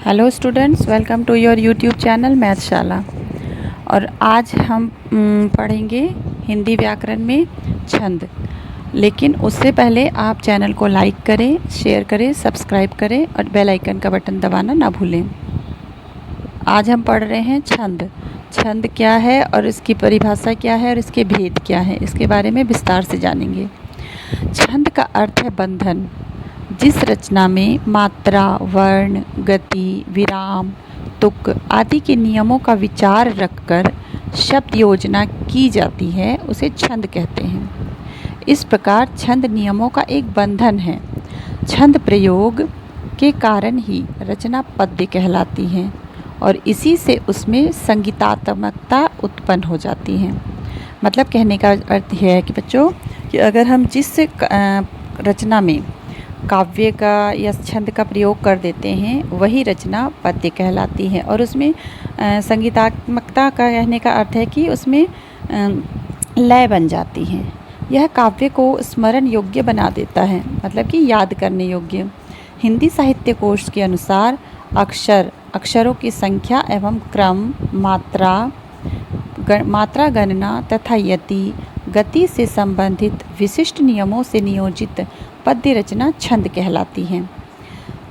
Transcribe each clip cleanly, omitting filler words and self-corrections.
Hello students, welcome to your YouTube channel Mathshala. और आज हम पढ़ेंगे हिंदी व्याकरण में छंद। लेकिन उससे पहले आप चैनल को लाइक करें, शेयर करें, सब्सक्राइब करें और बेल आइकन का बटन दबाना ना भूलें। आज हम पढ़ रहे हैं छंद। छंद क्या है और इसकी परिभाषा क्या है और इसके भेद क्या है, इसके बारे में विस्तार से जानेंगे। छंद का अर्थ है बंधन। जिस रचना में मात्रा, वर्ण, गति, विराम, तुक आदि के नियमों का विचार रखकर शब्द योजना की जाती है उसे छंद कहते हैं। इस प्रकार छंद नियमों का एक बंधन है। छंद प्रयोग के कारण ही रचना पद्य कहलाती है और इसी से उसमें संगीतात्मकता उत्पन्न हो जाती है। मतलब कहने का अर्थ यह है कि बच्चों कि अगर हम जिस रचना में काव्य का या छंद का प्रयोग कर देते हैं वही रचना पद्य कहलाती है। और उसमें संगीतात्मकता का कहने का अर्थ है कि उसमें लय बन जाती है। यह काव्य को स्मरण योग्य बना देता है, मतलब कि याद करने योग्य। हिंदी साहित्य कोश के अनुसार अक्षरों की संख्या एवं क्रम, मात्रा गणना तथा यति, गति से संबंधित विशिष्ट नियमों से नियोजित पद्य रचना छंद कहलाती है।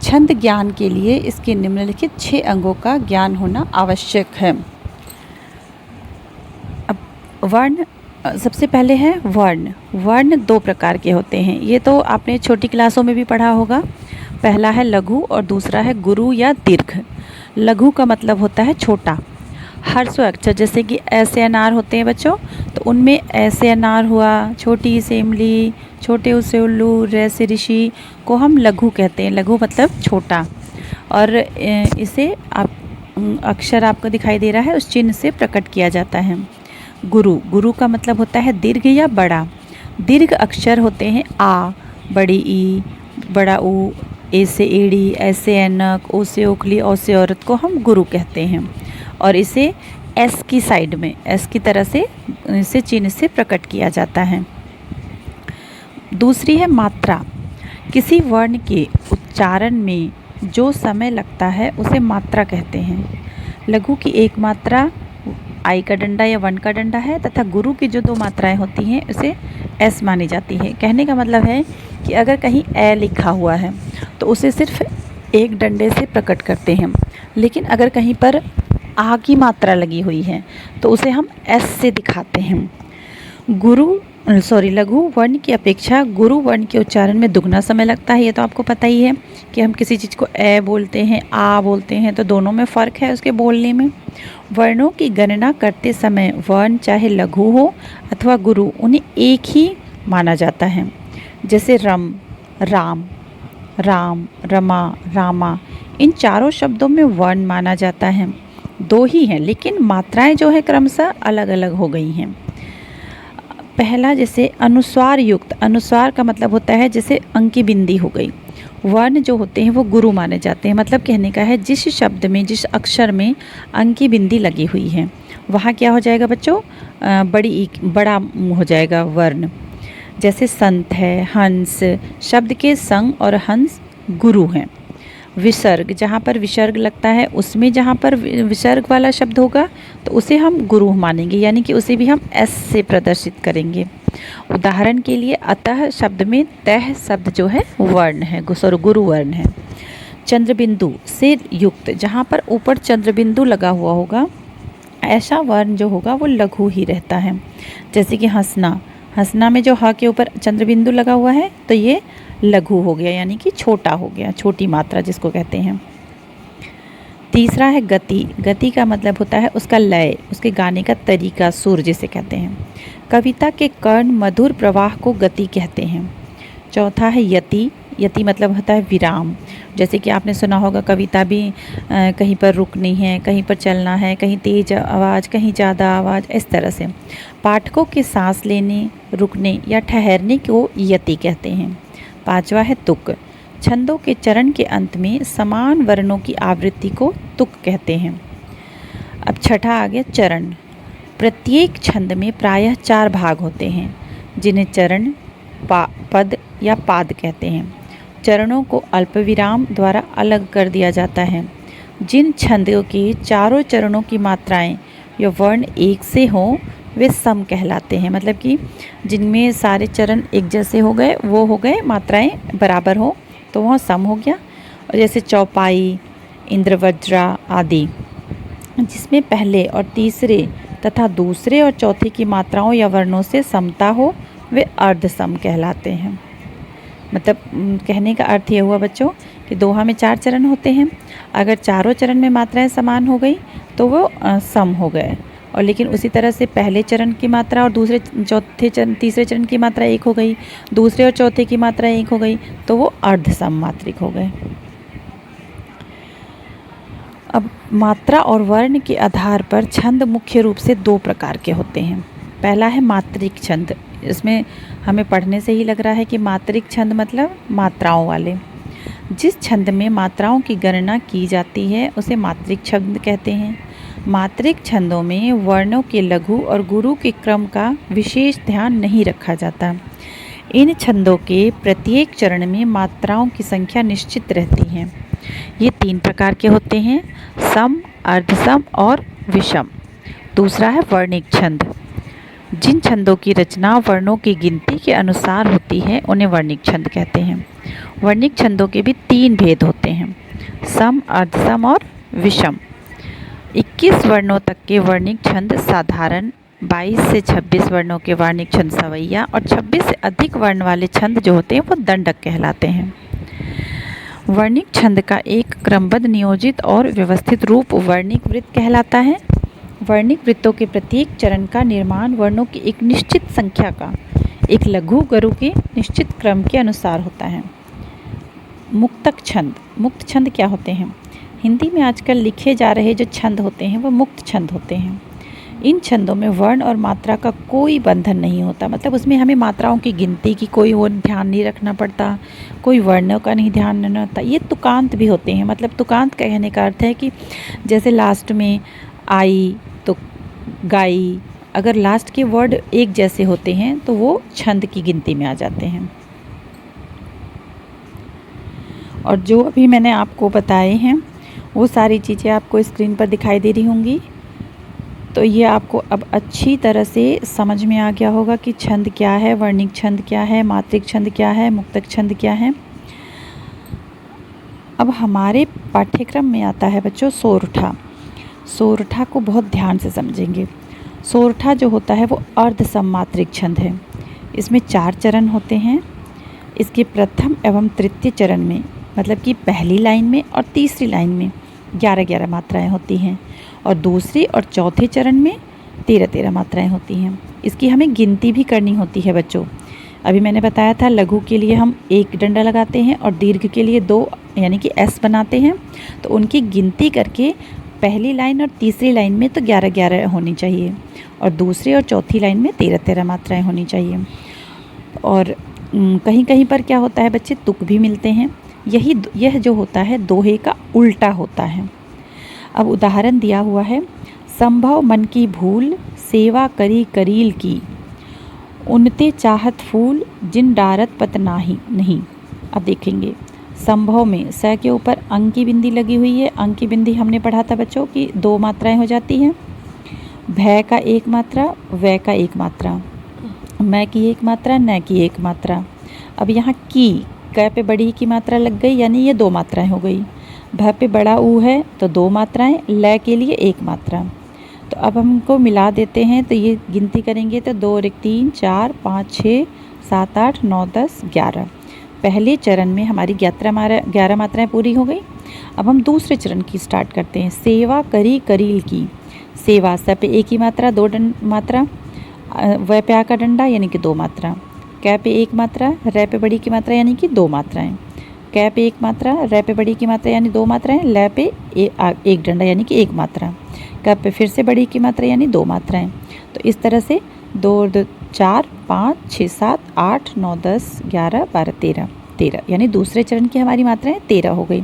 छंद ज्ञान के लिए इसके निम्नलिखित 6 अंगों का ज्ञान होना आवश्यक है। अब वर्ण, सबसे पहले है वर्ण। वर्ण 2 प्रकार के होते हैं। ये तो आपने छोटी क्लासों में भी पढ़ा होगा। पहला है लघु और दूसरा है गुरु या दीर्घ। लघु का मतलब होता है छोटा। ह्रस्व अक्षर जैसे कि ऐसे अनार होते हैं बच्चों, तो उनमें ऐसे अनार हुआ, छोटी से इमली, छोटे उसे उल्लू, रे से ऋषि को हम लघु कहते हैं। लघु मतलब छोटा। और इसे आप अक्षर आपको दिखाई दे रहा है उस चिन्ह से प्रकट किया जाता है। गुरु का मतलब होता है दीर्घ या बड़ा। दीर्घ अक्षर होते हैं आ, बड़ी ई, बड़ा ऊ, ए से एड़ी, ऐसे ऐनक, ओ से ओखली, औ से औरत को हम गुरु कहते हैं। और इसे एस की साइड में, एस की तरह से इसे चिन्ह से प्रकट किया जाता है। दूसरी है मात्रा। किसी वर्ण के उच्चारण में जो समय लगता है उसे मात्रा कहते हैं। लघु की एक मात्रा आई का डंडा या वन का डंडा है तथा गुरु की जो 2 मात्राएं होती हैं उसे एस मानी जाती है। कहने का मतलब है कि अगर कहीं ए लिखा हुआ है तो उसे सिर्फ एक डंडे से प्रकट करते हैं, लेकिन अगर कहीं पर आ की मात्रा लगी हुई है तो उसे हम एस से दिखाते हैं। लघु वर्ण की अपेक्षा गुरु वर्ण के उच्चारण में दुगना समय लगता है। ये तो आपको पता ही है कि हम किसी चीज़ को ए बोलते हैं, आ बोलते हैं, तो दोनों में फ़र्क है उसके बोलने में। वर्णों की गणना करते समय वर्ण चाहे लघु हो अथवा गुरु, उन्हें एक ही माना जाता है। जैसे रम, राम, राम, रमा, रामा, इन चारों शब्दों में वर्ण माना जाता है। 2 ही हैं, लेकिन मात्राएं जो है क्रमशः अलग अलग हो गई हैं। पहला जैसे अनुस्वार युक्त। अनुस्वार का मतलब होता है जैसे अंकी बिंदी हो गई। वर्ण जो होते हैं वो गुरु माने जाते हैं। मतलब कहने का है जिस शब्द में, जिस अक्षर में अंकी बिंदी लगी हुई है वहाँ क्या हो जाएगा बच्चों, बड़ा हो जाएगा वर्ण। जैसे संत है, हंस, शब्द के संग और हंस गुरु हैं। विसर्ग, जहाँ पर विसर्ग लगता है उसमें जहाँ पर विसर्ग वाला शब्द होगा तो उसे हम गुरु मानेंगे, यानी कि उसे भी हम एस से प्रदर्शित करेंगे। उदाहरण के लिए अतः शब्द में तह शब्द जो है वर्ण है, गुरु वर्ण है। चंद्रबिंदु से युक्त, जहाँ पर ऊपर चंद्रबिंदु लगा हुआ होगा ऐसा वर्ण जो होगा वो लघु ही रहता है। जैसे कि हंसना, हंसना में जो ह के ऊपर चंद्रबिंदु लगा हुआ है तो ये लघु हो गया, यानी कि छोटा हो गया, छोटी मात्रा जिसको कहते हैं। तीसरा है गति। गति का मतलब होता है उसका लय, उसके गाने का तरीका, सुर जिसे कहते हैं। कविता के कर्ण मधुर प्रवाह को गति कहते हैं। चौथा है यति। यति मतलब होता है विराम। जैसे कि आपने सुना होगा कविता भी कहीं पर रुकनी है, कहीं पर चलना है, कहीं तेज आवाज़, कहीं ज़्यादा आवाज़, इस तरह से। पाठकों के सांस लेने, रुकने या ठहरने को यति कहते हैं। 5वां है तुक। छंदों के चरण के अंत में समान वर्णों की आवृत्ति को तुक कहते हैं। अब 6ठा आ गया चरण। प्रत्येक छंद में प्रायः 4 भाग होते हैं जिन्हें चरण, पद या पाद कहते हैं। चरणों को अल्पविराम द्वारा अलग कर दिया जाता है। जिन छंदों के चारों चरणों की मात्राएं या वर्ण एक से हों वे सम कहलाते हैं। मतलब कि जिनमें सारे चरण एक जैसे हो गए, वो हो गए मात्राएं बराबर हो तो वह सम हो गया। और जैसे चौपाई, इंद्रवज्रा आदि, जिसमें पहले और तीसरे तथा दूसरे और चौथे की मात्राओं या वर्णों से समता हो वे अर्ध सम कहलाते हैं। मतलब कहने का अर्थ ये हुआ बच्चों कि दोहा में 4 चरण होते हैं। अगर चारों चरण में मात्राएं समान हो गई तो वो सम हो गए, और लेकिन उसी तरह से पहले चरण की मात्रा और तीसरे चरण की मात्रा एक हो गई, दूसरे और चौथे की मात्रा एक हो गई, तो वो अर्ध सम मात्रिक हो गए। अब मात्रा और वर्ण के आधार पर छंद मुख्य रूप से 2 प्रकार के होते हैं। पहला है मात्रिक छंद। इसमें हमें पढ़ने से ही लग रहा है कि मात्रिक छंद मतलब मात्राओं वाले। जिस छंद में मात्राओं की गणना की जाती है उसे मात्रिक छंद कहते हैं। मात्रिक छंदों में वर्णों के लघु और गुरु के क्रम का विशेष ध्यान नहीं रखा जाता। इन छंदों के प्रत्येक चरण में मात्राओं की संख्या निश्चित रहती है। ये 3 प्रकार के होते हैं, सम, अर्धसम और विषम। दूसरा है वर्णिक छंद। जिन छंदों की रचना वर्णों की गिनती के अनुसार होती है उन्हें वर्णिक छंद कहते हैं। वर्णिक छंदों के भी 3 भेद होते हैं, सम, अर्धसम और विषम। 21 वर्णों तक के वर्णिक छंद साधारण, 22 से 26 वर्णों के वर्णिक छंद सवैया और 26 से अधिक वर्ण वाले छंद जो होते हैं वो दंडक कहलाते हैं। वर्णिक छंद का एक क्रमबद्ध, नियोजित और व्यवस्थित रूप वर्णिक वृत्त कहलाता है। वर्णिक वृत्तों के प्रत्येक चरण का निर्माण वर्णों की एक निश्चित संख्या का एक लघु गुरु के निश्चित क्रम के अनुसार होता है। मुक्तक छंद। मुक्त छंद क्या होते हैं? हिंदी में आजकल लिखे जा रहे जो छंद होते हैं वो मुक्त छंद होते हैं। इन छंदों में वर्ण और मात्रा का कोई बंधन नहीं होता। मतलब उसमें हमें मात्राओं की गिनती की कोई वो ध्यान नहीं रखना पड़ता, कोई वर्णों का नहीं ध्यान रखना होता। ये तुकांत भी होते हैं। मतलब तुकांत कहने का अर्थ है कि जैसे लास्ट में आई तो गाई, अगर लास्ट के वर्ड एक जैसे होते हैं तो वो छंद की गिनती में आ जाते हैं। और जो अभी मैंने आपको बताए हैं वो सारी चीज़ें आपको स्क्रीन पर दिखाई दे रही होंगी, तो ये आपको अब अच्छी तरह से समझ में आ गया होगा कि छंद क्या है, वर्णिक छंद क्या है, मात्रिक छंद क्या है, मुक्तक छंद क्या है। अब हमारे पाठ्यक्रम में आता है बच्चों सोरठा। सोरठा को बहुत ध्यान से समझेंगे। सोरठा जो होता है वो अर्ध सममात्रिक छंद है। इसमें 4 चरण होते हैं। इसके प्रथम एवं तृतीय चरण में, मतलब कि पहली लाइन में और तीसरी लाइन में 11-11 मात्राएं होती हैं, और दूसरी और चौथे चरण में 13-13 मात्राएं होती हैं। इसकी हमें गिनती भी करनी होती है बच्चों। अभी मैंने बताया था लघु के लिए हम 1 डंडा लगाते हैं और दीर्घ के लिए 2 यानी कि S बनाते हैं। तो उनकी गिनती करके पहली लाइन और तीसरी लाइन में तो 11-11 होनी चाहिए, और दूसरी और चौथी लाइन में 13-13 मात्राएं होनी चाहिए। और कहीं कहीं पर क्या होता है बच्चे, तुक भी मिलते हैं। यह जो होता है दोहे का उल्टा होता है। अब उदाहरण दिया हुआ है, संभव मन की भूल, सेवा करी करील की, उनते चाहत फूल, जिन डारत पत नहीं। अब देखेंगे, संभव में स के ऊपर अंक की बिंदी लगी हुई है। अंक की बिंदी हमने पढ़ा था बच्चों कि 2 मात्राएं हो जाती हैं। भय का 1 मात्रा, वै का 1 मात्रा, मैं की 1 मात्रा, न की 1 मात्रा। अब यहाँ की क पे बड़ी की मात्रा लग गई, यानी ये 2 मात्राएं हो गई। भ पे बड़ा ऊ है तो 2 मात्राएं, ल के लिए 1 मात्रा। तो अब हमको मिला देते हैं, तो ये गिनती करेंगे तो 2 और 1 3 4 5 6 7 8 9 10 11। पहले चरण में हमारी 11 मात्राएं पूरी हो गई। अब हम दूसरे चरण की स्टार्ट करते हैं। सेवा करी करील की। सेवा स पे 1 ही मात्रा, 2 मात्रा, व पे आ का डंडा यानी कि 2 मात्रा, कै पे 1 मात्रा, रै पे बड़ी की मात्रा यानी कि 2 मात्राएं, कै पे 1 मात्रा, रै पे बड़ी की मात्रा यानी 2 मात्राएं, लै पे 1 डंडा यानी कि 1 मात्रा, कै पे फिर से बड़ी की मात्रा यानी 2 मात्राएं। तो इस तरह से 2 2 4 5 6 7 8 9 10 11 12 13 यानी दूसरे चरण की हमारी मात्राएं 13 हो गई।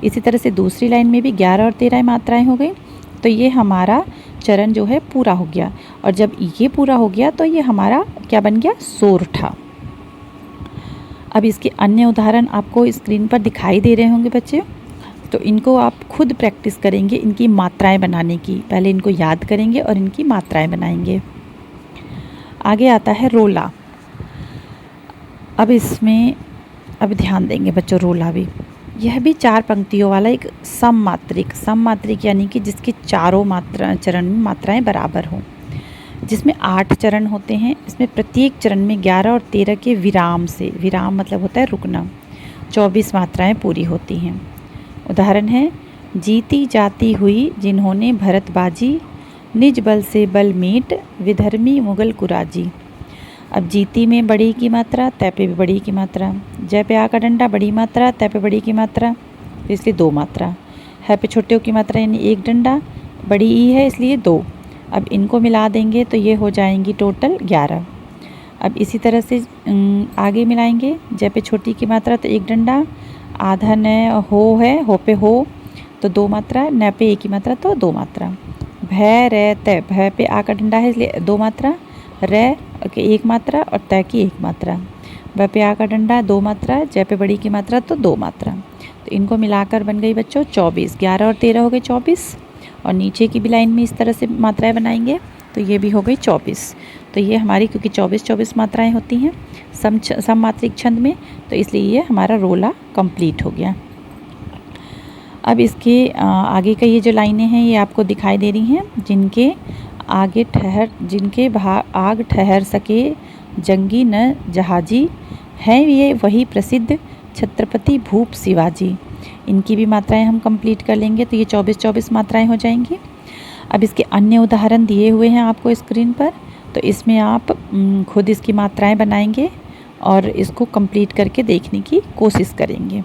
इसी तरह से दूसरी लाइन में भी 11 और 13 मात्राएं हो गई। तो ये हमारा चरण जो है पूरा हो गया। और जब ये पूरा हो गया तो ये हमारा क्या बन गया, सोरठा। अब इसके अन्य उदाहरण आपको स्क्रीन पर दिखाई दे रहे होंगे बच्चे। तो इनको आप खुद प्रैक्टिस करेंगे इनकी मात्राएं बनाने की। पहले इनको याद करेंगे और इनकी मात्राएं बनाएंगे। आगे आता है रोला। अब इसमें अब ध्यान देंगे बच्चों, रोला भी यह भी 4 पंक्तियों वाला एक सममात्रिक यानी कि जिसके चारों चरण में मात्राएं बराबर हों, जिसमें 8 चरण होते हैं। इसमें प्रत्येक चरण में 11 और 13 के विराम से, विराम मतलब होता है रुकना, 24 मात्राएं पूरी होती हैं। उदाहरण है, जीती जाती हुई जिन्होंने भरतबाजी, निज बल से बल मीट, विधर्मी मुगल कुराजी। अब जीती में बड़ी की मात्रा, तय पे भी बड़ी की मात्रा, जय पे आ का डंडा बड़ी मात्रा, तय पे बड़ी की मात्रा, इसलिए 2 मात्रा, है पे छोटे की मात्रा यानी 1 डंडा, बड़ी ई है इसलिए 2। अब इनको मिला देंगे तो ये हो जाएंगी टोटल 11। अब इसी तरह से आगे मिलाएंगे, जय पे छोटी की मात्रा तो 1 डंडा, आधा न हो है, हो पे हो तो 2 मात्रा, न पे 1 की मात्रा तो 2 मात्रा, भय रे तय, भय पे आ का डंडा है इसलिए 2 मात्रा, रे की 1 मात्रा और तय की 1 मात्रा, व पे आ का डंडा 2 मात्रा, जय पे बड़ी की मात्रा तो 2 मात्रा। तो इनको मिलाकर बन गई बच्चों 24। 11 और 13 हो गए 24, और नीचे की भी लाइन में इस तरह से मात्राएं बनाएंगे तो ये भी हो गई 24। तो ये हमारी, क्योंकि 24 मात्राएं होती हैं सममात्रिक छंद में, तो इसलिए ये हमारा रोला कंप्लीट हो गया। अब इसके आगे का ये जो लाइनें हैं ये आपको दिखाई दे रही हैं, जिनके आग ठहर सके जंगी न जहाजी, हैं ये वही प्रसिद्ध छत्रपति भूप शिवाजी। इनकी भी मात्राएं हम कंप्लीट कर लेंगे तो ये 24 मात्राएं हो जाएंगी। अब इसके अन्य उदाहरण दिए हुए हैं आपको स्क्रीन पर, तो इसमें आप खुद इसकी मात्राएं बनाएंगे और इसको कंप्लीट करके देखने की कोशिश करेंगे।